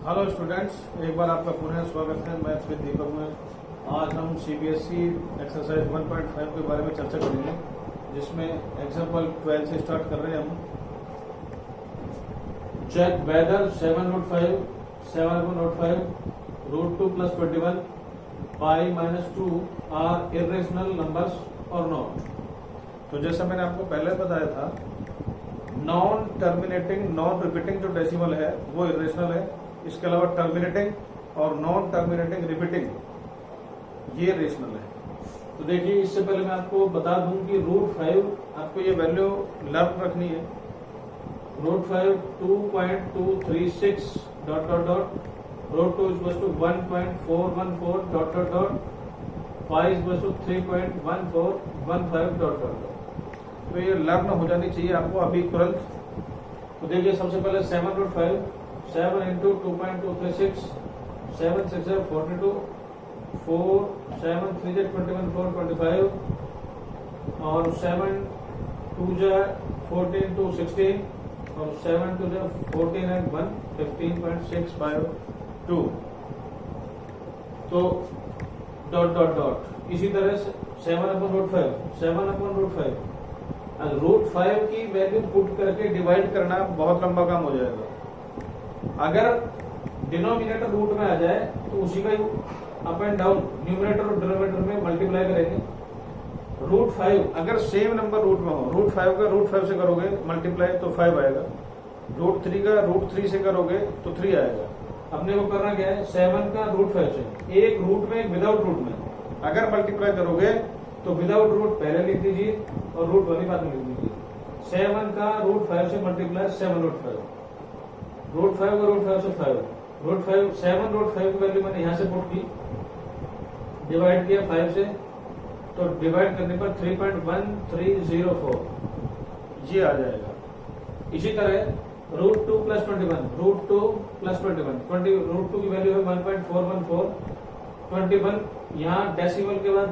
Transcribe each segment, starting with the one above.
Hello students, एक बार आपका पुनः स्वागत है। मैथ्स विद दीपक में आज हम सीबीएसई एक्सरसाइज 1.5 के बारे में चर्चा करेंगे, जिसमें एग्जाम्पल 12 से स्टार्ट कर रहे हैं हम। Check whether 7/5 √2 + 21 pi -2 are irrational numbers और नॉट। तो जैसा मैंने आपको पहले बताया था, नॉन टर्मिनेटिंग नॉन रिपीटिंग जो डेसिमल है वो इरेशनल है। इसके अलावा टर्मिनेटिंग और नॉन टर्मिनेटिंग रिपीटिंग ये रेशनल है। तो देखिए, इससे पहले मैं आपको बता दूं कि √5 आपको ये वैल्यू लर्न रखनी है। √5 2.236 ... √2 = 1.414 ... पाई = 3.1415 ... तो ये लर्न हो जानी चाहिए आपको अभी तुरंत। तो देखिए, सबसे पहले 7/5 7 × 2.236 7 × 6 = 42 4 7 × 3 = 21 4 25 और 7 × 2 = 14 2 16 और 7 × 2 = 14 and 1 15.652। तो ... इसी तरह से 7/5 √5 की वैल्यू पुट करके डिवाइड करना बहुत लंबा काम हो जाएगा। अगर डिनोमिनेटर रूट में आ जाए तो उसी का अप एंड डाउन न्यूमरेटर और डिनोमिनेटर में मल्टीप्लाई करेंगे। √5 अगर सेम नंबर रूट में हो, √5 का √5 से करोगे मल्टीप्लाई तो 5 आएगा। √3 का √3 से करोगे तो 3 आएगा। अपने को करना क्या है, 7 का √5 से एक रूट में एक विदाउट रूट में अगर मल्टीप्लाई करोगे तो विदाउट रूट पहले लिख दीजिए और रूट वाली बाद में लिख दीजिए। 7 का √5 से मल्टीप्लाई 7/5 √5 का √5 से 5 √5 7/5 की वैल्यू मैंने यहाँ से पुट की, डिवाइड किया 5 से, तो डिवाइड करने पर 3.1304 ये आ जाएगा। इसी तरह √2 + 21 √2 + 21 √2 की वैल्यू है 1.414 21 यहाँ डेसिमल के बाद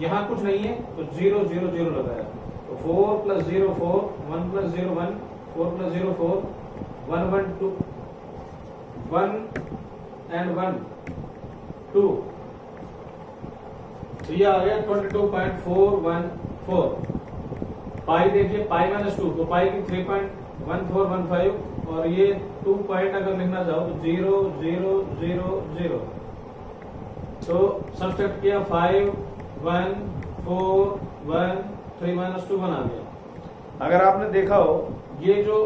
यहाँ कुछ नहीं है तो 0 0 0 लगाया, तो 4 + 0 4 1 + 0 1 4 + 0 4 1 1 2 1 and 1 2 तो ये आ गया 22.414। पाई देखिए, पाई -2 तो पाई की 3.1415 और ये 2 पॉइंट अगर लिखना चाहो तो 0 0 0 0। तो सब्सट्रैक्ट किया 5 1 4 1 3 -2 1 आ गया। अगर आपने देखा हो ये जो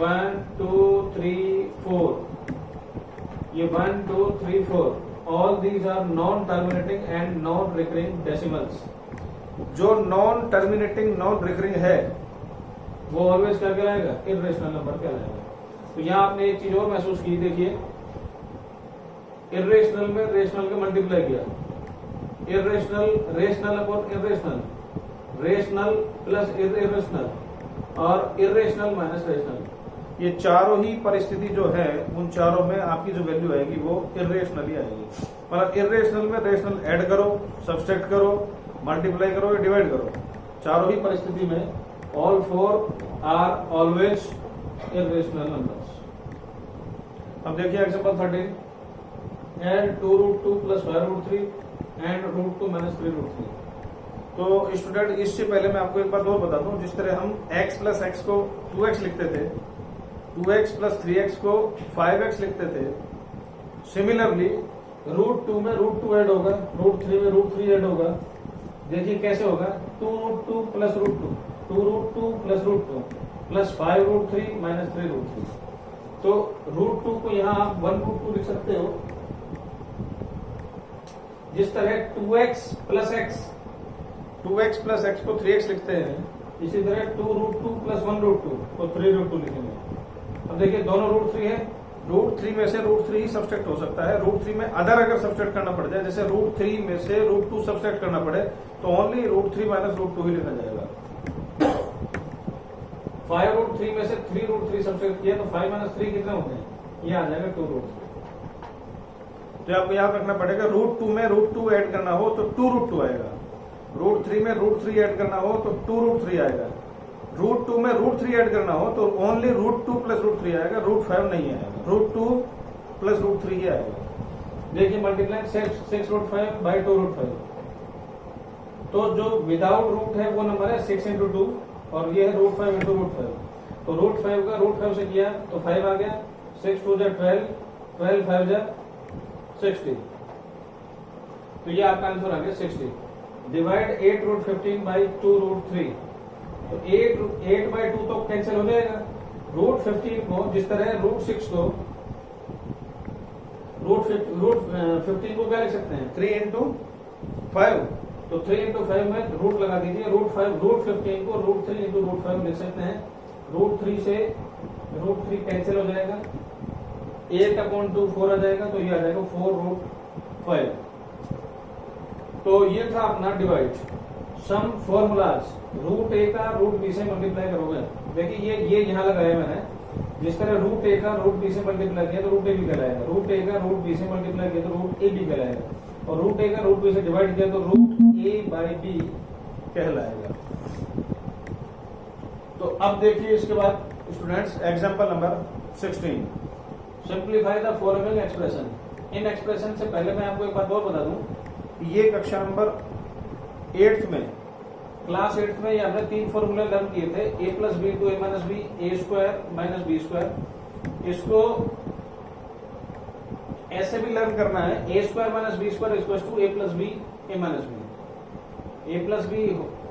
1 2 3 4 ये 1 2 3 4 all these are non terminating and non recurring decimals. जो नॉन टर्मिनेटिंग नॉन रिकरिंग है वो ऑलवेज क्या कहलाएगा, इरेशनल नंबर कहलाएगा। तो यहाँ आपने एक चीज और महसूस की, देखिए इरेशनल में रेशनल के मल्टीप्लाई किया, irrational rational upon irrational, rational plus irrational और इरेशनल माइनस रेशनल, ये चारों ही परिस्थिति जो है उन चारों में आपकी जो वैल्यू आएगी वो इरेशनल ही आएगी। मतलब इरेशनल में रेशनल ऐड करो, सब्सट्रैक्ट करो, मल्टीप्लाई करो या डिवाइड करो, चारों ही परिस्थिति में all 4 are always irrational numbers. अब देखिए एग्जांपल 13 एड 2 √2 + 5 √3 एंड √2 - 3 √3। तो स्टूडेंट, इससे पहले मैं आपको एक बात और बता दूं, जिस तरह हम x + x को 2x लिखते थे, 2x + 3x को 5x लिखते थे, सिमिलरली √2 में √2 ऐड होगा, √3 में √3 ऐड होगा। देखिए कैसे होगा, 2√2 + √2 2√2 + √2 + 5 √3 - 3 √3। तो √2 को यहाँ आप 1√2 लिख सकते हो। जिस तरह 2x + x को 3x लिखते हैं, इसी तरह 2√2 + 1√2 को 3 √2 लिखेंगे। अब देखिए दोनों √3 है, √3 में से √3 ही सब्सट्रैक्ट हो सकता है। √3 में अदर अगर सब्सट्रैक्ट करना पड़ जाए, जैसे √3 में से √2 सब्सट्रैक्ट करना पड़े, तो ओनली √3 - √2 ही लिखा जाएगा। 5 √3 में से 3 √3 सब्सट्रैक्ट किया तो 5 - 3 कितने होते हैं, ये आ जाएगा 2 √3। तो आपको याद रखना पड़ेगा, √2 में √2 ऐड करना हो तो 2 √2 आएगा, √3 में √3 ऐड करना हो तो 2 √3 आएगा। रूट 2 में रूट 3 ऐड करना हो तो ओनली रूट 2 प्लस रूट 3 आएगा, रूट 5 नहीं आएगा, रूट 2 प्लस रूट 3 ही आएगा। देखिए मल्टीप्लाई 6 रूट 5 बाई 2 रूट 5, तो जो विदाउट रूट है वो नंबर है 6 इंटू 2 और ये है रूट 5 इंटू रूट 5। तो रूट 5 का रूट 5 से किया तो 5 आ गया, 6 2 जा 12, 12 5 जा 60, तो ये आपका आंसर आ गया 60। डिवाइड 8 रूट 15 बाई 2 रूट 3, तो 8 बाई 2 तो कैंसिल हो जाएगा। रूट 15 को जिस तरह रूट 6 को रूट 15 को क्या लिख सकते हैं 3 इंटू 5, तो 3 इंटू 5 में रूट लगा दीजिए, रूट 15 को रूट 3 इंटू रूट 5 लिख सकते हैं। रूट 3 से रूट 3 कैंसिल हो जाएगा, 8/2 4 आ जाएगा, तो ये आ जाएगा 4 रूट 5। तो ये था अपना डिवाइड। सम फॉर्मूलाज, रूट ए का रूट बी से मल्टीप्लाई करोगे, देखिए ये यहाँ लगाया मैंने, जिस तरह रूट ए का रूट बी से मल्टीप्लाई किया तो रूट ए भी कहलाएगा, रूट ए का रूट बी से मल्टीप्लाई किया तो रूट ए भी कहलाएगा, और रूट ए का रूट बी से डिवाइड किया तो रूट ए बाई बी कहलाएगा। तो अब देखिए इसके बाद students example number 16, simplify the following expression. In expression से पहले मैं आपको एक बात और बता दूं, ये कक्षा नंबर 8th में, क्लास 8th में ये हमने 3 फॉर्मूले लर्न किए थे, a plus B to a minus B, A square minus B square. इसको ऐसे भी लर्न करना है, a square minus B square equal to a plus B a minus B, a plus B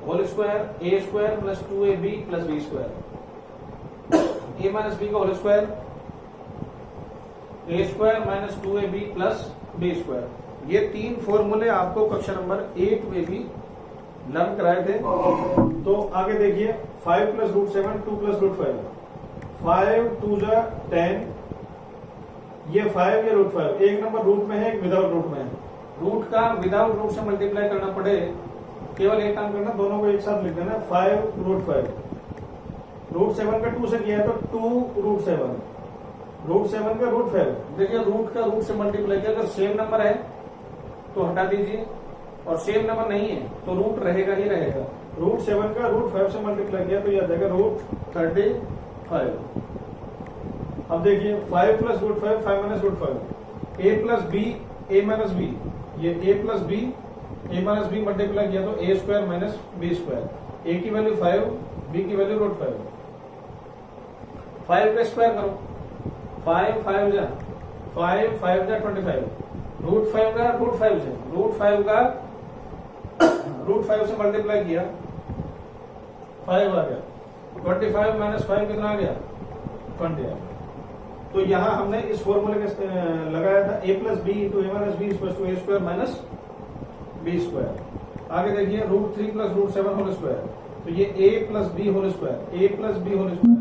whole square, a square plus 2ab plus B square, a minus B का whole square, a square minus 2ab plus B square. ये 3 फॉर्मूले आपको कक्षा number 8 में भी learn कराए थे। तो आगे देखिए 5 प्लस रूट 7, 2 प्लस रूट 5, 5 2 जा 10, ये 5 ये रूट 5, एक नंबर रूट में है, एक विदाउट रूट में है। रूट का विदाउट रूट से मल्टीप्लाई करना पड़े, केवल एक काम करना, दोनों को एक साथ लिख देना, 5 रूट 5। रूट 7 का 2 से किया है तो 2 रूट 7, रूट 7 का रूट 5। देखिए रूट का रूट से मल्टीप्लाई किया, अगर सेम नंबर है तो हटा दीजिए, और सेम नंबर नहीं है तो रूट रहेगा ही रहेगा। रूट 7 का रूट 5 से मल्टीप्लाई किया तो यह आ जाएगा रूट 35। अब देखिए 5 प्लस रूट 5, 5 माइनस रूट 5, ए प्लस बी ए माइनस बी, ये ए प्लस बी ए माइनस बी मल्टीप्लाई किया तो a square minus B square, A की वैल्यू 5, बी की वैल्यू रूट 5। 5 का स्क्वायर करो, 5 5 जा 5 5 जा 25, रूट 5 का रूट 5 से, रूट 5 का रूट 5 से मल्टीप्लाई किया 5 आ गया, 25 माइनस 5 कितना आ गया 20 आ गया। तो यहां हमने इस फॉर्मूले का लगाया था, a plus b into a minus b equal to a square minus B square. आगे देखिए root 3 plus root 7 whole square, तो ये a plus B whole square, a plus B whole square,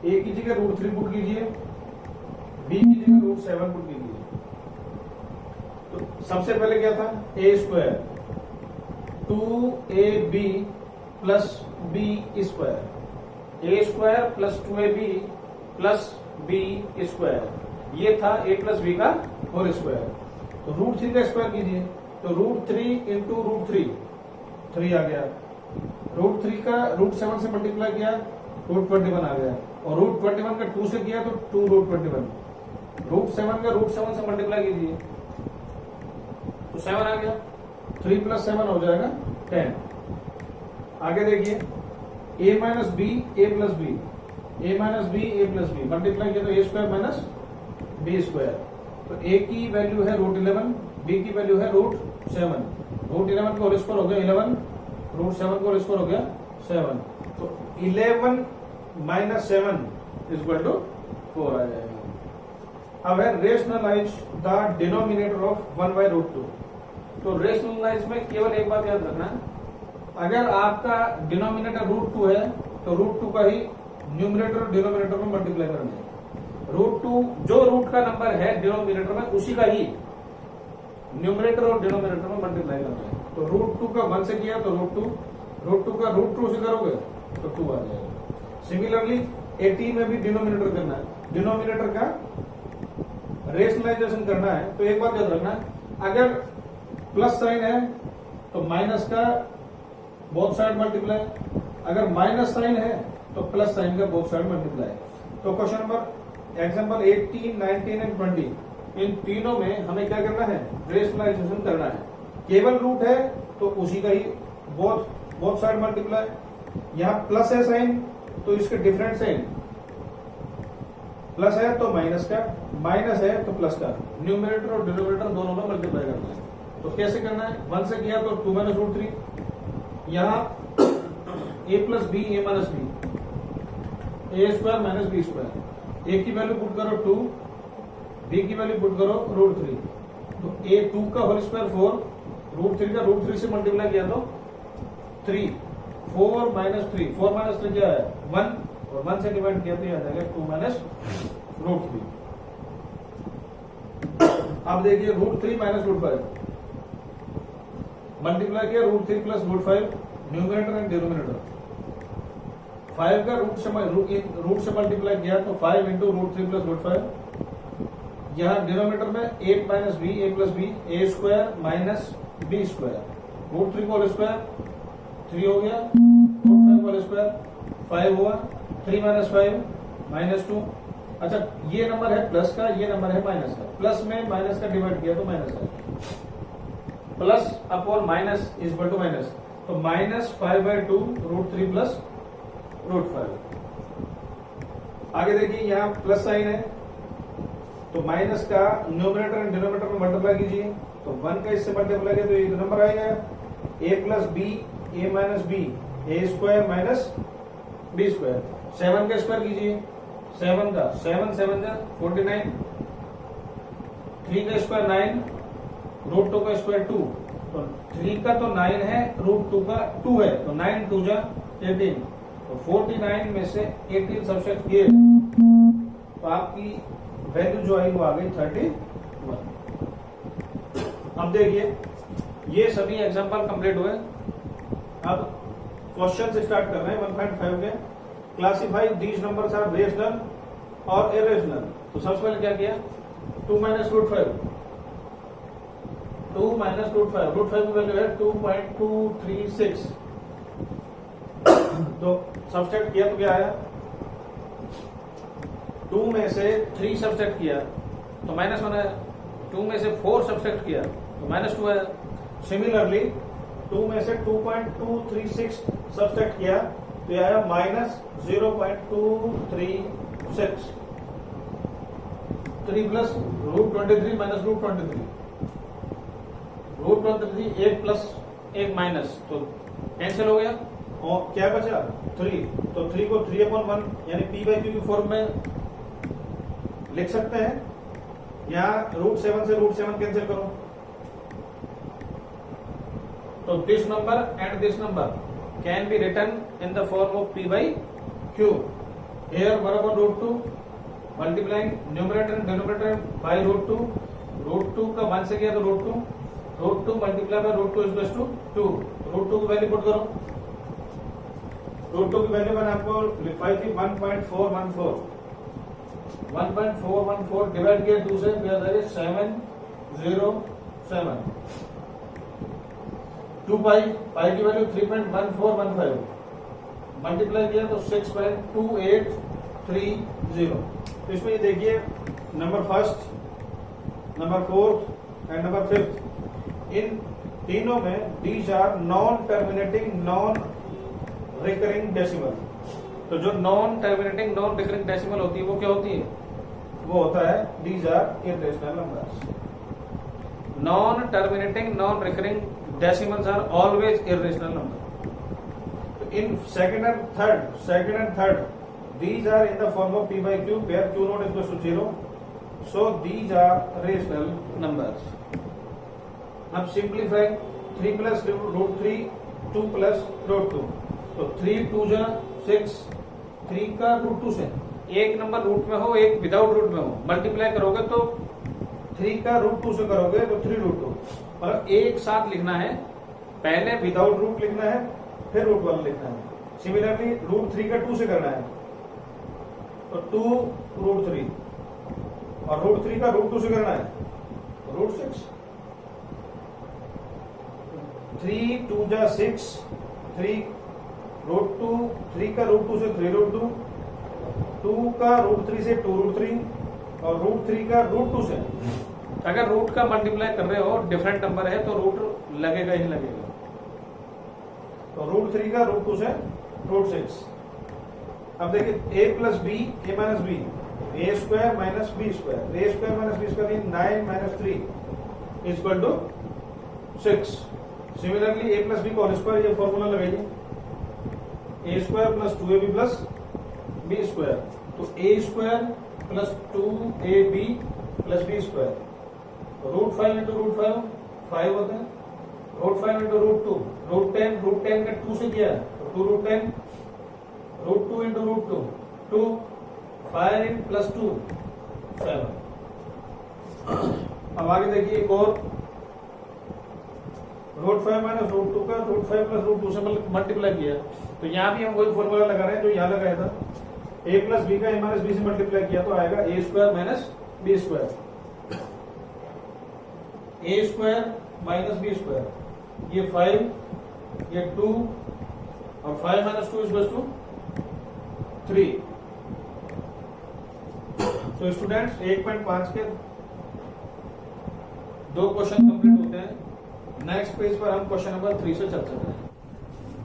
a की जगह रूट 3 पुट कीजिए, b की जगह root 7 put कीजिए। तो सबसे पहले क्या था, a square 2ab plus B square, a square plus 2ab plus B square, ये था a प्लस बी का होल स्क्वायर। तो रूट 3 का स्क्वायर कीजिए, तो रूट 3 इंटू रूट 3, 3 आ गया। रूट 3 का रूट 7 से मल्टीप्लाई किया, रूट 21 आ गया, और रूट 21 का 2 से किया तो 2 रूट 21। रूट 7 का रूट 7 से मल्टीप्लाई कीजिए तो 7 आ गया, 3 प्लस 7 हो जाएगा 10। आगे देखिए a minus B A plus B, a minus B A plus b multiply किया तो a square minus B square. तो a की वैल्यू है रूट 11, b की वैल्यू है रूट 7, रूट 11 का होल स्क्वायर हो गया 11, रूट 7 का होल स्क्वायर हो गया 7, तो 11 माइनस 7 इक्वल टू 4 आ जाएगा। अब है rationalise the denominator of 1 by root 2। तो रेशनलाइज में केवल एक बात याद रखना, अगर आपका डिनोमिनेटर रूट 2 है तो रूट 2 का ही न्यूमिनेटर और डिनोमिनेटर में मल्टीप्लाई करना है। रूट 2 जो रूट का नंबर है डिनोमिनेटर में उसी का ही न्यूमिनेटर और डिनोमिनेटर में मल्टीप्लाई करना है। तो रूट 2 का 1 से किया तो रूट 2, रूट 2 का रूट 2 से करोगे तो 2 आ जाएगा। सिमिलरली 80 में भी डिनोमिनेटर करना है, डिनोमिनेटर का रेशनलाइजेशन करना है। तो एक बात याद रखना, अगर प्लस साइन है तो माइनस का बोथ साइड मल्टीप्लाई, अगर माइनस साइन है तो प्लस साइन का बोथ साइड मल्टीप्लाई। तो क्वेश्चन नंबर एग्जाम्पल 18, 19 एंड 20 इन तीनों में हमें क्या करना है, रेशनलाइजेशन करना है। केवल रूट है तो उसी का ही बोथ साइड मल्टीप्लाई। यहाँ प्लस है साइन तो इसके डिफरेंट साइन, प्लस है तो माइनस का, माइनस है तो प्लस का, न्यूमरेटर और डिनोमिनेटर दोनों में मल्टीप्लाई करना है। तो कैसे करना है, 1 से किया तो 2 माइनस रूट 3, यहाँ a plus B A minus B, A square minus B square, A की वैल्यू पुट करो 2, बी की वैल्यू पुट करो रूट 3, तो ए 2 का होल स्क्वायर 4, रूट 3 का रूट 3 से मल्टीप्लाई किया तो 3, 4 माइनस 3, 4 माइनस 3 क्या है 1, और 1 से डिवाइड किया तो यह आ जाएगा 2 माइनस रूट 3। अब देखिए रूट 3 माइनस रूट 5 मल्टीप्लाई किया root 3 plus root 5, numerator and denominator. 5 का रूट से मल्टीप्लाई किया तो 5 इंटू रूट 3 प्लस रूट 5। यहाँ डिनोमिनेटर में 8 माइनस बी ए प्लस बी, ए square minus B square, root 3 whole square 3 हो गया, रूट 5 होल स्क्वायर 5 हुआ, 3 माइनस 5 माइनस 2। अच्छा ये नंबर है प्लस का, ये नंबर है माइनस का, प्लस में माइनस का डिवाइड किया तो माइनस है, plus upon minus is equal to minus, तो माइनस 5/2 रूट 3 प्लस रूट 5। आगे देखिए यहाँ प्लस साइन है तो माइनस का न्यूमरेटर एंड डिनोमिनेटर में मल्टीप्लाई कीजिए, तो 1 का इससे मल्टीप्लाई किया तो ये नंबर आएगा a plus B A minus B, A square minus B square. 7 का स्क्वायर कीजिए, 7 का 7 7 जा 49, 3 का स्क्वायर 9, रूट 2 का स्क्वायर 2, तो 3 का तो 9 है, रूट 2 का 2 है, तो 9 2 जा 18, तो 49 में से 18 सब्ट्रैक्ट किए तो आपकी वैल्यू जो आई वो आ गई 31। अब देखिए ये सभी एग्जांपल कंप्लीट हुए। अब क्वेश्चन से स्टार्ट कर रहे हैं 1.5 के। Classify these numbers are rational और इरेशनल। तो सबसे पहले क्या किया, 2 minus root 5, 2 minus root 5, root 5 की वैल्यू है 2.236, तो सब्सट्रैक्ट किया तो क्या आया, 2 में से 3 सब्सट्रैक्ट किया तो माइनस 1 है, 2 में से 4 सब्सट्रैक्ट किया तो माइनस 2 है। सिमिलरली 2 में से 2.236 सब्सट्रैक्ट किया तो यह आया minus 0.236, 3 plus root 23 minus root 23, root 23 1 plus 1 minus, तो कैंसिल हो गया और क्या बचा 3, तो 3 को 3/1 यानी p/q की फॉर्म में लिख सकते हैं। यहाँ रूट 7 से रूट 7 कैंसिल करो तो this number and this number can be written in the form of p/q। Here बराबर root 2 multiplying numerator and denominator by root 2, root 2 का 1 से किया तो root 2, root 2 multiply by root 2 is equal to 2, root 2 की value put करो, root 2 की value मैंने आपको लिखवाई थी 1.414, 1.414 डिवाइड किया 2 से 707, 2 पाई की वैल्यू 3.1415, मल्टीप्लाई किया तो 6.2830। तो इसमें ये देखिए number first, number fourth and number fifth, इन तीनों में these are non terminating non recurring decimal. तो जो non terminating non recurring decimal होती है वो क्या होती है, वो होता है these are irrational numbers. Non terminating non recurring decimals are always irrational number. तो इन second and third these are in the form of p/q where q naught is equal to 0, so these are rational numbers. अब simplify 3 plus root 3, 2 plus root 2, तो 3 2 जा 6, 3 का root 2 से एक number root में हो एक विदाउट रूट में हो, मल्टीप्लाई करोगे तो 3 का रूट 2 से करोगे तो 3 रूट 2, मतलब एक साथ लिखना है, पहले विदाउट रूट लिखना है फिर रूट 1 लिखना है। सिमिलरली रूट 3 का 2 से करना है तो 2 रूट 3, और रूट 3 का रूट 2 से करना है तो रूट 6, 3 2 जा 6, 3 √3 का √2 से 3√2, 2 का √3 से 2√3 और √3 का √2 से। अगर रूट का मल्टीप्लाई कर रहे हो डिफरेंट नंबर है तो रूट लगेगा ही लगेगा। तो √3 का √2 से √6। अब देखिए a plus B a minus B a square minus B square, a square minus B square 9 minus 3 equal to 6। Similarly a plus b का होल स्क्वायर, ये फॉर्मूला लगाइए a square plus 2ab plus B square, तो a square plus 2ab plus B square, √5 into √5 5 होते हैं, √5 into √2 √10 का 2 से किया तो 2√10, √2 इंटू √2 2, 5 इन प्लस 2 7। अब आगे देखिए एक और, √5 माइनस √2 का √5 प्लस √2 से मल्टीप्लाई किया, तो यहाँ भी हम वही फॉर्मूला लगा रहे हैं जो यहाँ लगाया था, a प्लस बी का a माइनस बी से मल्टीप्लाई किया तो आएगा a square minus B square, a square minus B square, ये 5 ये 2 और 5 माइनस 2 इज टू 3। तो स्टूडेंट्स 1.5 के 2 क्वेश्चन कंप्लीट होते हैं। नेक्स्ट पेज पर हम क्वेश्चन नंबर 3 से चर्चा करेंगे।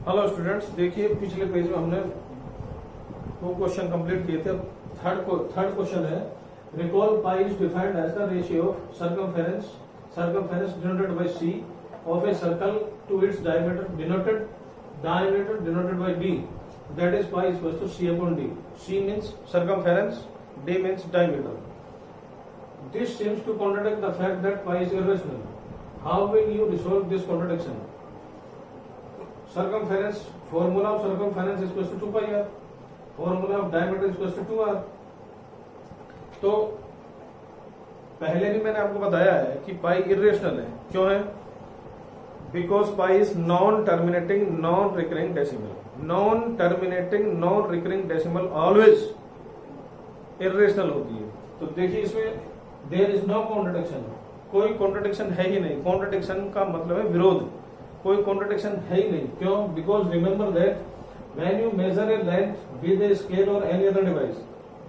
हेलो स्टूडेंट्स, देखिए पिछले पेज में हमने 2 क्वेश्चन कंप्लीट किए थे। थर्ड क्वेश्चन है, recall pi is defined as the ratio of circumference denoted by c of a circle to its diameter denoted by d, that is pi is equal to c upon d. C means circumference, d means diameter. This seems to contradict the fact that pi is irrational. How will you resolve this contradiction? Circumference, formula of circumference is equal to 2 pi r, formula of diameter is equal to 2r. तो पहले भी मैंने आपको बताया है कि पाई irrational है। क्यों है? Because pi is non terminating non recurring decimal. Non terminating non recurring decimal always irrational होती है। तो देखिए इसमें देयर इज नो कॉन्ट्रडिक्शन, कोई कॉन्ट्रडिक्शन है ही नहीं। कॉन्ट्रडिक्शन का मतलब है विरोध, कोई कॉन्ट्रडिक्शन है ही नहीं। क्यों? Because remember that when you measure a length with a scale और any other device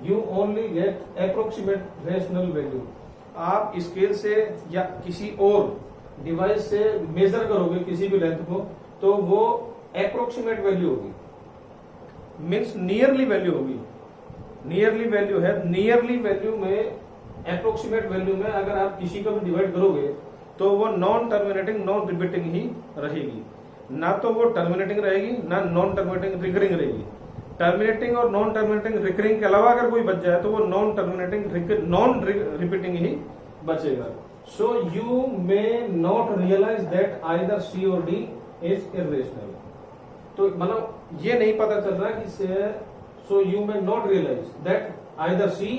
you only get approximate rational value. आप स्केल से या किसी और डिवाइस से मेजर करोगे किसी भी लेंथ को तो वो अप्रोक्सीमेट वैल्यू होगी, मीन्स नियरली वैल्यू होगी। नियरली वैल्यू है, नियरली वैल्यू में अप्रोक्सीमेट वैल्यू में अगर आप किसी को भी डिवाइड करोगे तो वो नॉन टर्मिनेटिंग नॉन रिपीटिंग ही रहेगी। ना तो वो टर्मिनेटिंग रहेगी ना नॉन टर्मिनेटिंग रिकरिंग रहेगी। टर्मिनेटिंग और नॉन टर्मिनेटिंग रिकरिंग के अलावा अगर कोई बच जाए तो वो नॉन टर्मिनेटिंग नॉन रिपीटिंग ही बचेगा। So you may not realise that either C और डी इज इरेशनल। तो मतलब ये नहीं पता चल रहा कि so you may not realise that either C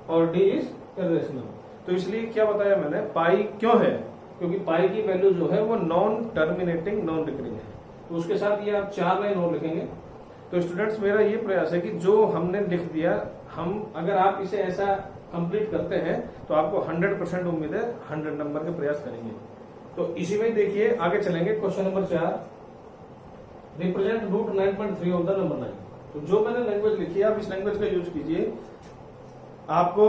और डी इज इरेशनल। तो इसलिए क्या बताया मैंने, पाई क्यों है? क्योंकि पाई की वैल्यू जो है वो नॉन टर्मिनेटिंग नॉन रिकरिंग है। तो उसके साथ ये आप 4 लाइन और लिखेंगे। तो स्टूडेंट्स मेरा ये प्रयास है कि जो हमने लिख दिया, हम अगर आप इसे ऐसा कंप्लीट करते हैं तो आपको 100% उम्मीद है 100 नंबर के प्रयास करेंगे। तो इसी में देखिए आगे चलेंगे। Question number 4, represent root 9.3 of the number 9। तो जो मैंने लैंग्वेज लिखी है आप इस लैंग्वेज का यूज कीजिए, आपको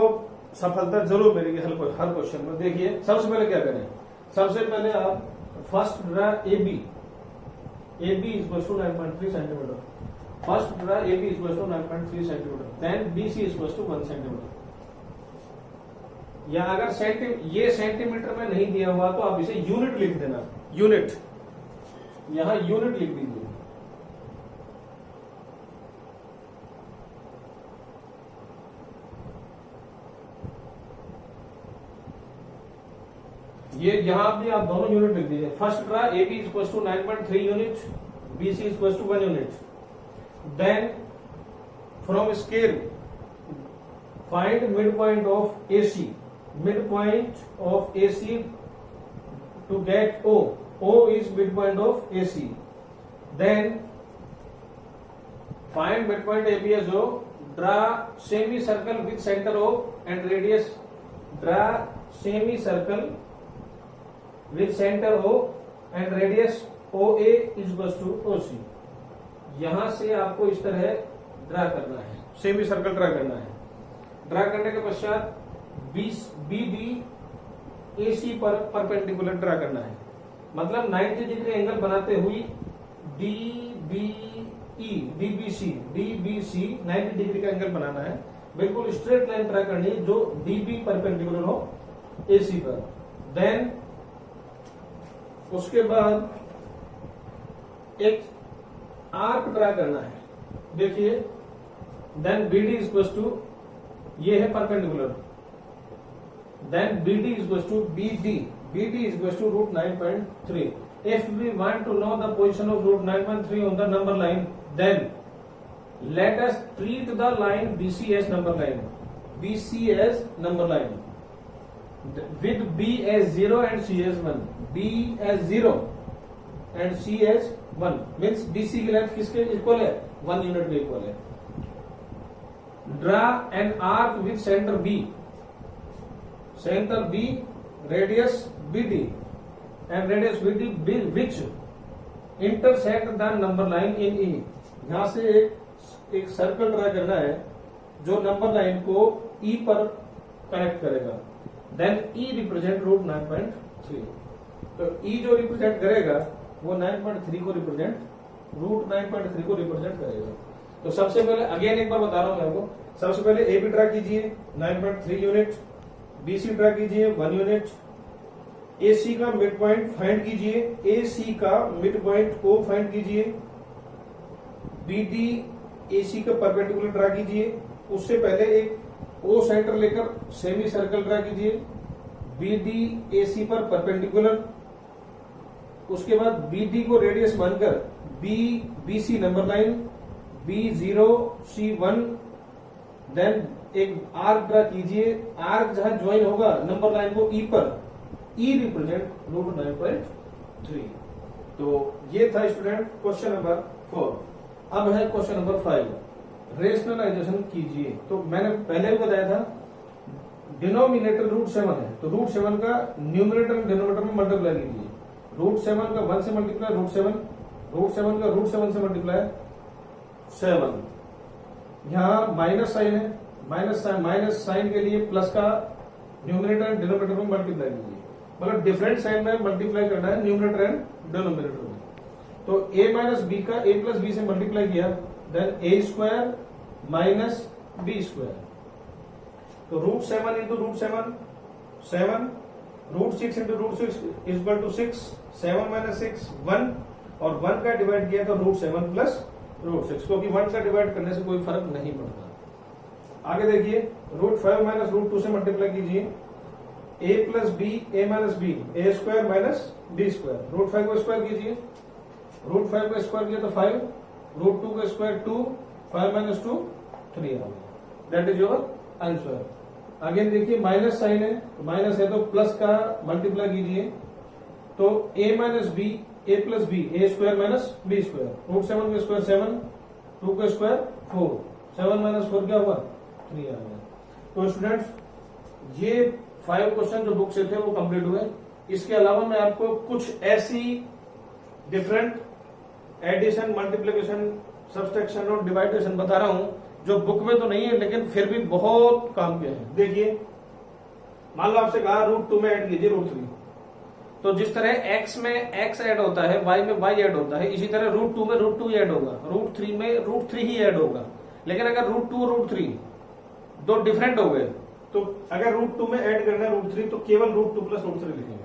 सफलता जरूर मिलेगी हर क्वेश्चन में। देखिए सबसे पहले क्या करें, सबसे पहले आप first draw A B is equal to 9.3 centimetre. First draw A B is equal to 9.3 centimetre, then B C is equal to 1 centimetre. या अगर ये सेंटीमीटर में नहीं दिया हुआ तो आप इसे यूनिट लिख देना, यूनिट, यहां यूनिट लिख दीजिए। ये यहां भी आप दोनों यूनिट लिख दीजिए। First draw A B is equal to 9.3 unit, B C is equal to 1 unit. Then from scale find mid point of A C, midpoint of AC to get O. O is midpoint of AC. Then find midpoint AB as O. Draw semicircle with center O and radius. Draw semicircle with center O and radius OA is equal to OC. यहां से आपको इस तरह draw करना है, semi circle draw करना है। Draw करने के पश्चात बी डी ए सी पर परपेंडिकुलर ड्रा करना है, मतलब 90 डिग्री एंगल बनाते हुए डी बी सी 90 डिग्री का एंगल बनाना है, बिल्कुल स्ट्रेट लाइन ड्रा करनी है जो डी बी परपेंडिकुलर हो ए सी पर। देन उसके बाद एक आर्क ड्रा करना है, देखिए। Then B D is to, ये है perpendicular, then B D is to B D is to √9.3। If we want to know the position of √9.3 on the number line, then let us treat the line BC as number line. BC as number line with B as 0 and C as 1. B as 0 and C as 1 means BC की length किसके equal है? 1 unit के equal है। Draw an arc with center B, radius BD and radius BD which intersect the number line in E। यहां से एक circle draw करना है जो नंबर लाइन को E पर कनेक्ट करेगा। देन E रिप्रेजेंट √9.3, तो E जो रिप्रेजेंट करेगा वो 9.3 को रिप्रेजेंट √9.3 को रिप्रेजेंट करेगा। तो सबसे पहले अगेन एक बार बता रहा हूं मैं आपको, सबसे पहले ए बी ड्रा कीजिए 9.3 यूनिट, बी सी ड्रा कीजिए 1 यूनिट, ए सी का मिड पॉइंट फाइंड कीजिए, ए सी का मिड पॉइंट को फाइंड कीजिए, बी डी ए सी का परपेंडिकुलर ड्रा कीजिए। उससे पहले एक ओ सेंटर लेकर सेमी सर्कल ड्रा कीजिए, बी डी ए सी पर परपेंडिकुलर। उसके बाद बी डी को रेडियस मानकर B C number line, B0 C1, then एक आर्क ड्रा कीजिए, आर्क जहां ज्वाइन होगा नंबर लाइन को E पर, E रिप्रेजेंट √9.3। तो ये था स्टूडेंट क्वेश्चन नंबर 4। अब है क्वेश्चन नंबर 5, रेशनलाइजेशन कीजिए। तो मैंने पहले भी बताया था डिनोमिनेटर √7 है, तो √7 का न्यूमरेटर एंड डिनोमिनेटर में मल्टीप्लाई कीजिए। √7 का 1 से मल्टीप्लाई √7, √7 का √7 से मल्टीप्लाई 7। यहां माइनस साइन है, माइनस साइन के लिए प्लस का न्यूमरेटर एंड डिनोमिनेटर में मल्टीप्लाई कीजिए, मतलब डिफरेंट साइन में मल्टीप्लाई करना है न्यूमरेटर एंड डिनोमिनेटर में। तो a माइनस बी का a प्लस बी से मल्टीप्लाई किया, देन a² माइनस b²। तो √7 into √7 7, √6 into √6 is equal to 6, 7 minus 6 1, और 1 का डिवाइड किया तो √7 प्लस √6, क्योंकि 1 का डिवाइड करने से कोई फर्क नहीं पड़ता। आगे देखिए √5 माइनस √2 से मल्टीप्लाई कीजिए, a plus B a minus b a² minus b²। √5 को स्क्वायर कीजिए, √5 को स्क्वायर किया तो 5, √2 का स्क्वायर 2, 5 माइनस 2 3 आ गया। That is your answer. आगे देखिए माइनस साइन है, तो माइनस है तो प्लस का मल्टीप्लाई कीजिए, तो a minus B a plus b a² minus b²। √7 का स्क्वायर 7, 2 का स्क्वायर 4, 7 माइनस 4 क्या हुआ 3 आ गया। तो स्टूडेंट्स ये 5 क्वेश्चन जो बुक से थे वो कंप्लीट हुए। इसके अलावा मैं आपको कुछ ऐसी डिफरेंट एडिशन, मल्टीप्लिकेशन, सब्सट्रैक्शन और डिवाइडेशन बता रहा हूं जो बुक में तो नहीं है लेकिन फिर भी बहुत काम के हैं। देखिए मान लो आपसे कहा √2 में ऐड कीजिए √3, तो जिस तरह x में x ऐड होता है, y में y ऐड होता है, इसी तरह √2 में √2 ऐड होगा, √3 में √3 ही ऐड होगा। लेकिन अगर √2 और √3 दो डिफरेंट हो गए, तो अगर √2 में ऐड करना है √3 तो केवल √2 प्लस √3 लिखेंगे।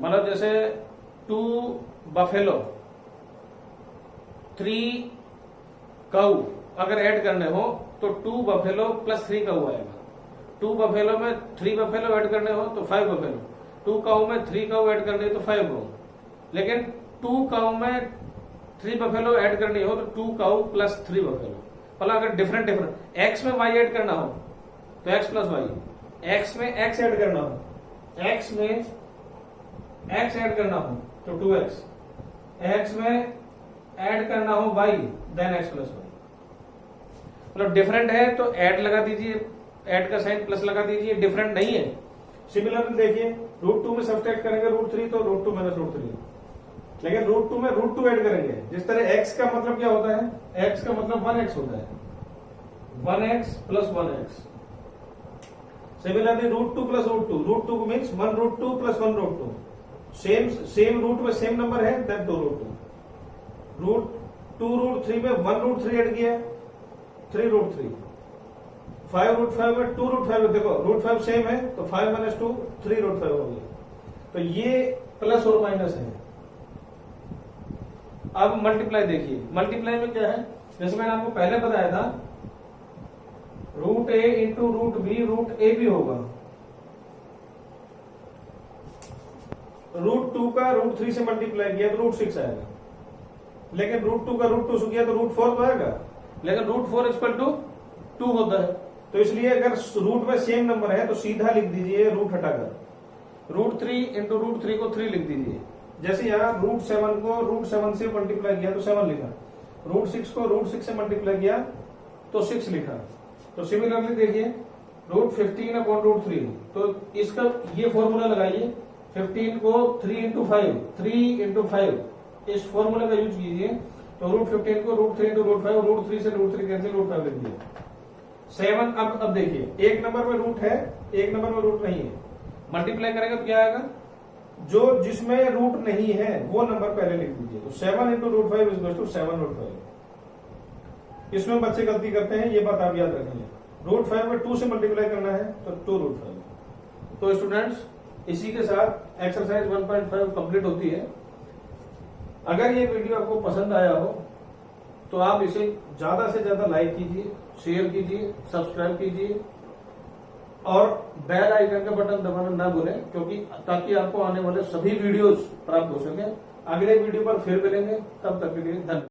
मतलब जैसे 2 बफेलो 3 काऊ अगर ऐड करने हो तो 2 बफेलो प्लस 3 काऊ आएगा। 2 बफेलो में 3 बफेलो ऐड करने हो तो 5 बफेलो, 2 काऊ में 3 काऊ ऐड करनी हो तो 5 काऊ। लेकिन 2 काऊ में 3 बफेलो ऐड करनी हो तो 2 काऊ प्लस 3 बफेलो। मतलब अगर डिफरेंट x में y ऐड करना हो तो x प्लस y, x में x ऐड करना हो, x में x ऐड करना हो तो 2x, x में ऐड करना हो y then x plus y। मतलब डिफरेंट है तो ऐड लगा दीजिए, ऐड का साइन प्लस लगा दीजिए, डिफरेंट नहीं है। सिमिलरली देखिए √2 में सब्सट्रैक्ट करेंगे √3 तो √2 माइनस √3, लेकिन रूट 2 में रूट 2 ऐड करेंगे। जिस तरह x का मतलब क्या होता है, x का मतलब 1x होता है, 1x plus 1x। Similarly root 2 plus root 2 means 1 root 2 plus 1 root 2। Same root में सेम नंबर है, दैट 2 रूट 2। रूट 3 में 1 रूट 3 ऐड किया, 3 रूट 3। 5 रूट 5 में 2 रूट 5, देखो रूट 5 सेम है तो 5 माइनस 2 3 रूट 5 हो गया। तो ये प्लस और माइनस है। अब मल्टीप्लाई देखिए, मल्टीप्लाई में क्या है, जैसे मैंने आपको पहले बताया था, रूट ए इंटू रूट बी रूट ए भी होगा। रूट 2 का रूट 3 से मल्टीप्लाई किया तो रूट 6 आएगा, लेकिन रूट 2 का रूट 2 से किया तो रूट 4 तो आएगा, लेकिन रूट 4 इक्वल टू 2 होता है। तो इसलिए अगर रूट में सेम नंबर है तो सीधा लिख दीजिए रूट हटाकर, रूट 3 इंटू रूट 3 को 3 लिख दीजिए। जैसे यहाँ रूट 7 को रूट 7 से मल्टीप्लाई किया तो 7 लिखा, रूट 6 को रूट 6 से मल्टीप्लाई किया तो 6 लिखा। तो सिमिलरली देखिए रूट 15 अपॉन रूट 3, तो इसका ये फॉर्मूला लगाइए, 15 को 3 इंटू 5, 3 इंटू 5, इस फॉर्मूला का यूज कीजिए। तो रूट 15 को रूट 3 इंटू रूट 5, रूट 3 से रूट 3 कैंसिल, रूट 5 लिख दिया। 7 अब देखिए, एक नंबर में रूट है, एक नंबर में रूट नहीं है, मल्टीप्लाई करेंगे तो क्या आएगा, जो जिसमें रूट नहीं है वो नंबर पहले लिख दीजिए। तो 7 into root 5 is to 7 root 5। इसमें बच्चे गलती करते हैं, ये बात आप याद रखेंगे, रूट 5 में 2 से मल्टीप्लाई करना है तो 2 रूट 5। तो स्टूडेंट्स, इसी के साथ एक्सरसाइज 1.5 कंप्लीट होती है। अगर ये वीडियो आपको पसंद आया हो तो आप इसे ज्यादा से ज्यादा लाइक कीजिए, शेयर कीजिए, सब्सक्राइब कीजिए और बेल आइकन का बटन दबाना ना भूलें, क्योंकि ताकि आपको आने वाले सभी वीडियोस प्राप्त हो सके। अगले वीडियो पर फिर मिलेंगे, तब तक के लिए धन्यवाद।